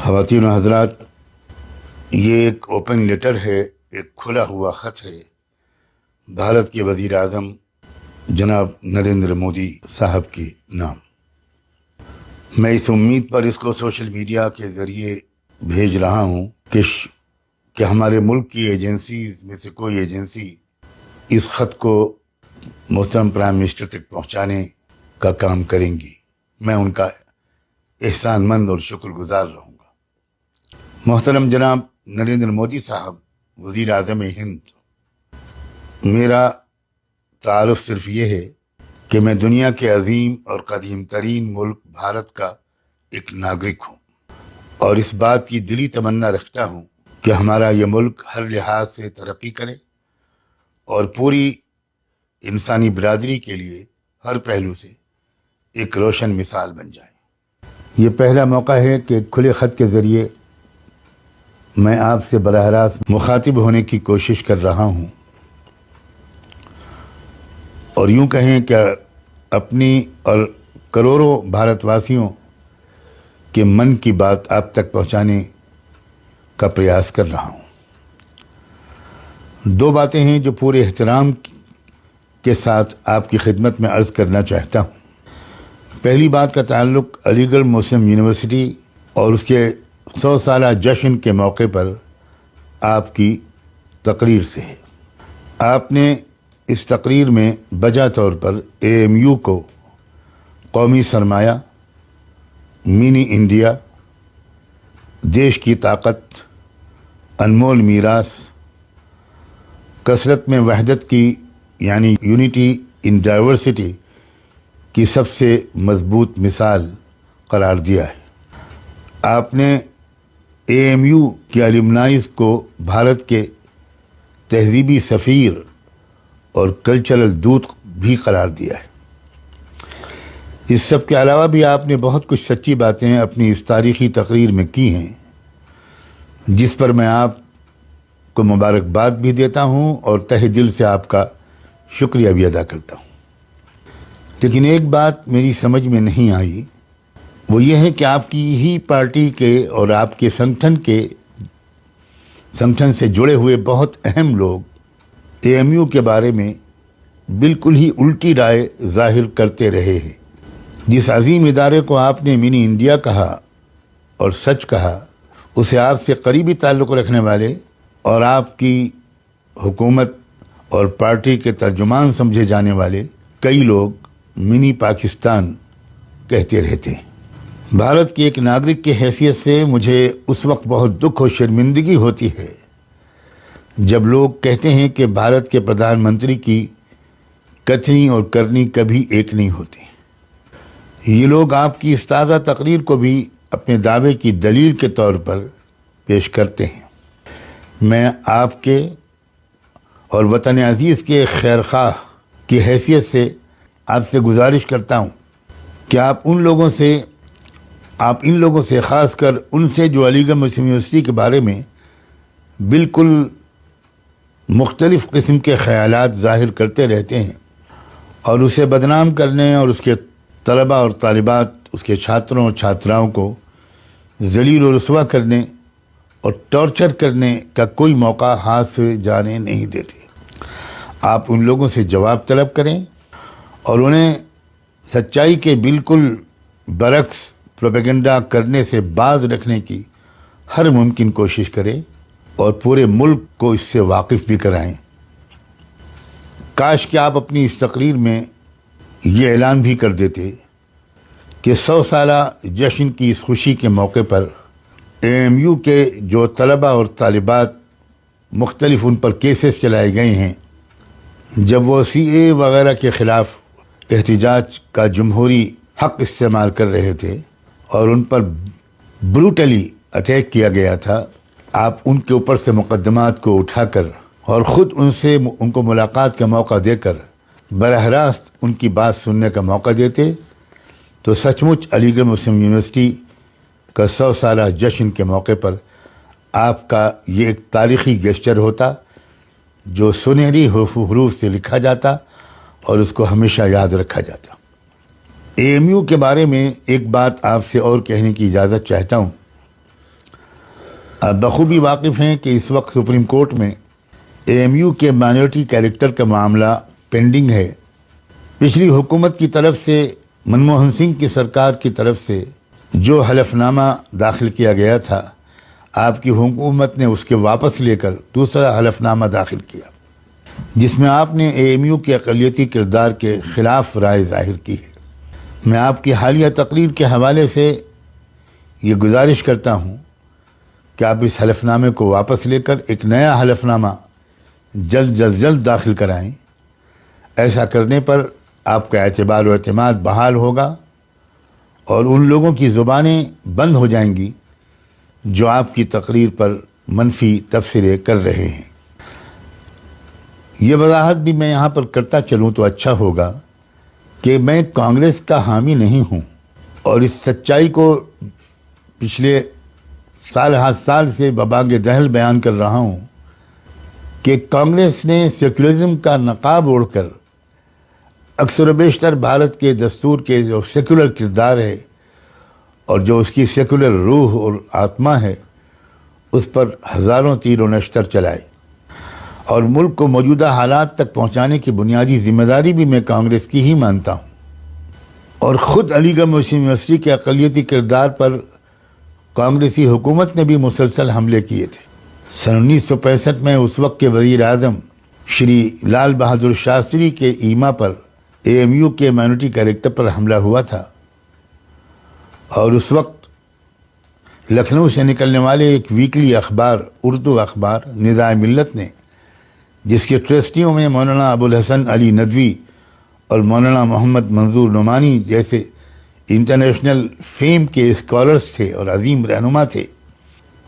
خواتین و حضرات، یہ ایک اوپن لیٹر ہے، ایک کھلا ہوا خط ہے بھارت کے وزیر اعظم جناب نریندر مودی صاحب کے نام۔ میں اس امید پر اس کو سوشل میڈیا کے ذریعے بھیج رہا ہوں کہ ہمارے ملک کی ایجنسیز میں سے کوئی ایجنسی اس خط کو محترم پرائم منسٹر تک پہنچانے کا کام کریں گی۔ میں ان کا احسان مند اور شکر گزار رہوں گا۔ محترم جناب نریندر مودی صاحب وزیر اعظم ہند، میرا تعارف صرف یہ ہے کہ میں دنیا کے عظیم اور قدیم ترین ملک بھارت کا ایک ناگرک ہوں، اور اس بات کی دلی تمنا رکھتا ہوں کہ ہمارا یہ ملک ہر لحاظ سے ترقی کرے اور پوری انسانی برادری کے لیے ہر پہلو سے ایک روشن مثال بن جائے۔ یہ پہلا موقع ہے کہ کھلے خط کے ذریعے میں آپ سے براہ راست مخاطب ہونے کی کوشش کر رہا ہوں، اور یوں کہیں کہ اپنی اور کروڑوں بھارت واسیوں کے من کی بات آپ تک پہنچانے کا پریاس کر رہا ہوں۔ دو باتیں ہیں جو پورے احترام کے ساتھ آپ کی خدمت میں عرض کرنا چاہتا ہوں۔ پہلی بات کا تعلق علی گڑھ مسلم یونیورسٹی اور اس کے 100 سالہ جشن کے موقع پر آپ کی تقریر سے ہے۔ آپ نے اس تقریر میں بجا طور پر AMU کو قومی سرمایہ، منی انڈیا، دیش کی طاقت، انمول میراث، کثرت میں وحدت کی یعنی یونٹی ان ڈائیورسٹی کی سب سے مضبوط مثال قرار دیا ہے۔ آپ نے AMU کے الومنائز کو بھارت کے تہذیبی سفیر اور کلچرل دودت بھی قرار دیا ہے۔ اس سب کے علاوہ بھی آپ نے بہت کچھ سچی باتیں اپنی اس تاریخی تقریر میں کی ہیں، جس پر میں آپ کو مبارکباد بھی دیتا ہوں اور تہ دل سے آپ کا شکریہ بھی ادا کرتا ہوں۔ لیکن ایک بات میری سمجھ میں نہیں آئی، وہ یہ ہے کہ آپ کی ہی پارٹی کے اور آپ کے سنگٹھن سے جڑے ہوئے بہت اہم لوگ AMU کے بارے میں بالکل ہی الٹی رائے ظاہر کرتے رہے ہیں۔ جس عظیم ادارے کو آپ نے منی انڈیا کہا اور سچ کہا، اسے آپ سے قریبی تعلق رکھنے والے اور آپ کی حکومت اور پارٹی کے ترجمان سمجھے جانے والے کئی لوگ منی پاکستان کہتے رہتے ہیں۔ بھارت کے ایک ناگرک کی حیثیت سے مجھے اس وقت بہت دکھ اور شرمندگی ہوتی ہے جب لوگ کہتے ہیں کہ بھارت کے پردھان منتری کی کتھنی اور کرنی کبھی ایک نہیں ہوتی۔ یہ لوگ آپ کی اس تازہ تقریر کو بھی اپنے دعوے کی دلیل کے طور پر پیش کرتے ہیں۔ میں آپ کے اور وطن عزیز کے خیر خواہ کی حیثیت سے آپ سے گزارش کرتا ہوں کہ آپ ان لوگوں سے خاص کر ان سے جو علی گڑھ مسلم یونیورسٹی کے بارے میں بالکل مختلف قسم کے خیالات ظاہر کرتے رہتے ہیں اور اسے بدنام کرنے اور اس کے طلباء اور طالبات، اس کے چھاتروں اور چھاتراؤں کو ذلیل و رسوا کرنے اور ٹارچر کرنے کا کوئی موقع ہاتھ سے جانے نہیں دیتے۔ آپ ان لوگوں سے جواب طلب کریں اور انہیں سچائی کے بالکل برعکس پروپیگنڈا کرنے سے باز رکھنے کی ہر ممکن کوشش کریں اور پورے ملک کو اس سے واقف بھی کرائیں۔ کاش کہ آپ اپنی اس تقریر میں یہ اعلان بھی کر دیتے کہ 100 سالہ جشن کی اس خوشی کے موقع پر AMU کے جو طلباء اور طالبات مختلف ان پر کیسز چلائے گئے ہیں، جب وہ CAA وغیرہ کے خلاف احتجاج کا جمہوری حق استعمال کر رہے تھے اور ان پر بروٹلی اٹیک کیا گیا تھا، آپ ان کے اوپر سے مقدمات کو اٹھا کر اور خود ان کو ملاقات کا موقع دے کر براہ راست ان کی بات سننے کا موقع دیتے تو سچ مچ علی گڑھ مسلم یونیورسٹی کا 100 سالہ جشن کے موقع پر آپ کا یہ ایک تاریخی گیسچر ہوتا جو سنہری حروف سے لکھا جاتا اور اس کو ہمیشہ یاد رکھا جاتا۔ AMU کے بارے میں ایک بات آپ سے اور کہنے کی اجازت چاہتا ہوں آپ بخوبی واقف ہیں کہ اس وقت سپریم کورٹ میں اے ایم یو کے مائنورٹی کیریکٹر کا معاملہ پینڈنگ ہے۔ پچھلی حکومت کی طرف سے، منموہن سنگھ کی سرکار کی طرف سے جو حلف نامہ داخل کیا گیا تھا، آپ کی حکومت نے اس کے واپس لے کر دوسرا حلف نامہ داخل کیا، جس میں آپ نے اے ایم یو کے اقلیتی کردار کے خلاف رائے ظاہر کی ہے۔ میں آپ کی حالیہ تقریر کے حوالے سے یہ گزارش کرتا ہوں کہ آپ اس حلف نامے کو واپس لے کر ایک نیا حلف نامہ جلد داخل کرائیں۔ ایسا کرنے پر آپ کا اعتبار و اعتماد بحال ہوگا اور ان لوگوں کی زبانیں بند ہو جائیں گی جو آپ کی تقریر پر منفی تبصرے کر رہے ہیں۔ یہ وضاحت بھی میں یہاں پر کرتا چلوں تو اچھا ہوگا کہ میں کانگریس کا حامی نہیں ہوں، اور اس سچائی کو پچھلے سال سے ببانگ دہل بیان کر رہا ہوں کہ کانگریس نے سیکولرزم کا نقاب اوڑھ کر اکثر و بیشتر بھارت کے دستور کے جو سیکولر کردار ہے اور جو اس کی سیکولر روح اور آتما ہے، اس پر ہزاروں تیر و نشتر چلائے، اور ملک کو موجودہ حالات تک پہنچانے کی بنیادی ذمہ داری بھی میں کانگریس کی ہی مانتا ہوں۔ اور خود علی گڑھ مسلم یونیورسٹی کے اقلیتی کردار پر کانگریسی حکومت نے بھی مسلسل حملے کیے تھے۔ سن 1965 میں اس وقت کے وزیر اعظم شری لال بہادر شاستری کے ایما پر اے ایم یو کے مائنورٹی کیریکٹر پر حملہ ہوا تھا، اور اس وقت لکھنؤ سے نکلنے والے ایک ویکلی اخبار، اردو اخبار ندائے ملت نے، جس کے ٹرسٹیوں میں مولانا ابوالحسن علی ندوی اور مولانا محمد منظور نعمانی جیسے انٹرنیشنل فیم کے اسکالرز تھے اور عظیم رہنما تھے،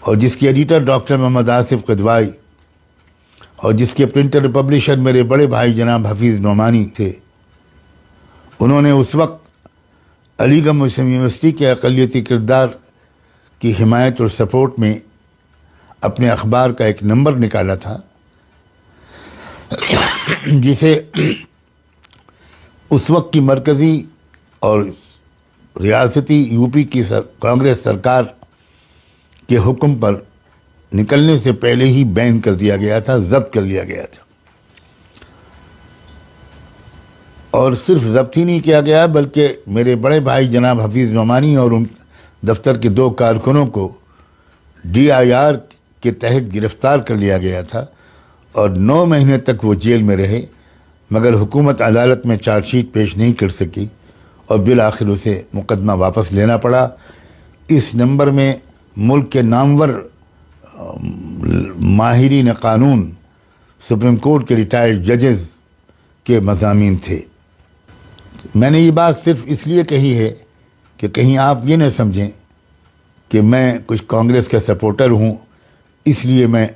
اور جس کے ایڈیٹر ڈاکٹر محمد آصف قدوائی اور جس کے پرنٹر اور پبلشر میرے بڑے بھائی جناب حفیظ نعمانی تھے، انہوں نے اس وقت علی گڑھ مسلم یونیورسٹی کے اقلیتی کردار کی حمایت اور سپورٹ میں اپنے اخبار کا ایک نمبر نکالا تھا، جسے اس وقت کی مرکزی اور ریاستی یو پی کی کانگریس سرکار کے حکم پر نکلنے سے پہلے ہی بین کر دیا گیا تھا، ضبط کر لیا گیا تھا۔ اور صرف ضبط ہی نہیں کیا گیا بلکہ میرے بڑے بھائی جناب حفیظ نعمانی اور ان دفتر کے 2 کارکنوں کو DIR کے تحت گرفتار کر لیا گیا تھا، اور 9 مہینے تک وہ جیل میں رہے، مگر حکومت عدالت میں چارج شیٹ پیش نہیں کر سکی اور بالآخر اسے مقدمہ واپس لینا پڑا۔ اس نمبر میں ملک کے نامور ماہرین قانون، سپریم کورٹ کے ریٹائرڈ ججز کے مضامین تھے۔ میں نے یہ بات صرف اس لیے کہی ہے کہ کہیں آپ یہ نہ سمجھیں کہ میں کچھ کانگریس کا سپورٹر ہوں، اس لیے میں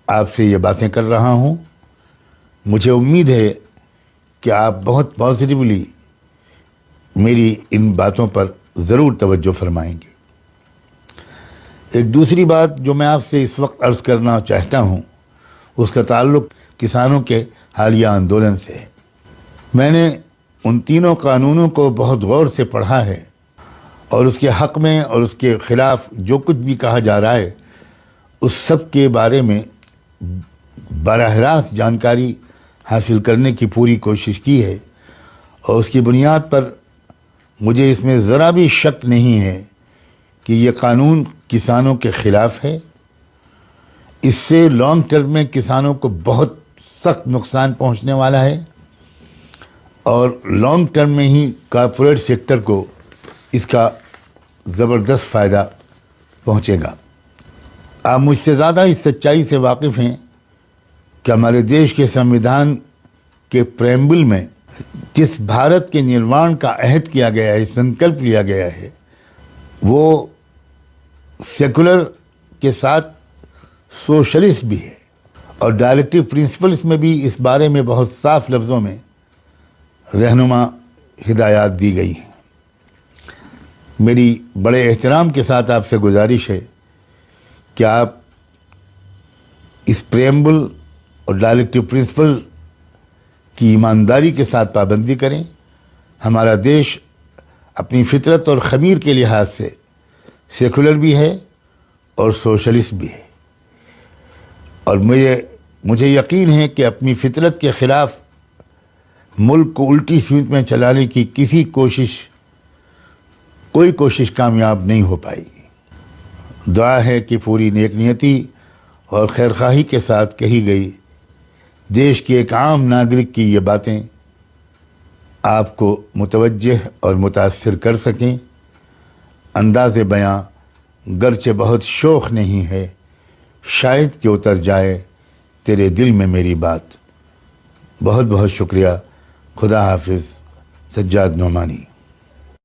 آپ سے یہ باتیں کر رہا ہوں۔ مجھے امید ہے کہ آپ بہت پازیٹیولی میری ان باتوں پر ضرور توجہ فرمائیں گے۔ ایک دوسری بات جو میں آپ سے اس وقت عرض کرنا چاہتا ہوں، اس کا تعلق کسانوں کے حالیہ آندولن سے ہے۔ میں نے ان تینوں قانونوں کو بہت غور سے پڑھا ہے، اور اس کے حق میں اور اس کے خلاف جو کچھ بھی کہا جا رہا ہے، اس سب کے بارے میں براہ راست جانکاری حاصل کرنے کی پوری کوشش کی ہے، اور اس کی بنیاد پر مجھے اس میں ذرا بھی شک نہیں ہے کہ یہ قانون کسانوں کے خلاف ہے۔ اس سے لانگ ٹرم میں کسانوں کو بہت سخت نقصان پہنچنے والا ہے، اور لانگ ٹرم میں ہی کارپوریٹ سیکٹر کو اس کا زبردست فائدہ پہنچے گا۔ آپ مجھ سے زیادہ اس سچائی سے واقف ہیں کہ ہمارے دیش کے سنویدھان کے پریمبل میں جس بھارت کے نروان کا عہد کیا گیا ہے، سنکلپ لیا گیا ہے، وہ سیکولر کے ساتھ سوشلسٹ بھی ہے، اور ڈائریکٹو پرنسپلس میں بھی اس بارے میں بہت صاف لفظوں میں رہنما ہدایات دی گئی ہیں۔ میری بڑے احترام کے ساتھ آپ سے گزارش ہے کہ آپ اس پریمبل اور ڈائریکٹو پرنسپل کی ایمانداری کے ساتھ پابندی کریں۔ ہمارا دیش اپنی فطرت اور خمیر کے لحاظ سے سیکولر بھی ہے اور سوشلسٹ بھی ہے، اور مجھے یقین ہے کہ اپنی فطرت کے خلاف ملک کو الٹی سمت میں چلانے کی کوئی کوشش کامیاب نہیں ہو پائے گی۔ دعا ہے کہ پوری نیک نیتی اور خیرخواہی کے ساتھ کہی گئی دیش کے ایک عام ناگرک کی یہ باتیں آپ کو متوجہ اور متاثر کر سکیں۔ انداز بیاں گرچہ بہت شوخ نہیں ہے، شاید کہ اتر جائے تیرے دل میں میری بات۔ بہت بہت شکریہ۔ خدا حافظ۔ سجاد نعمانی۔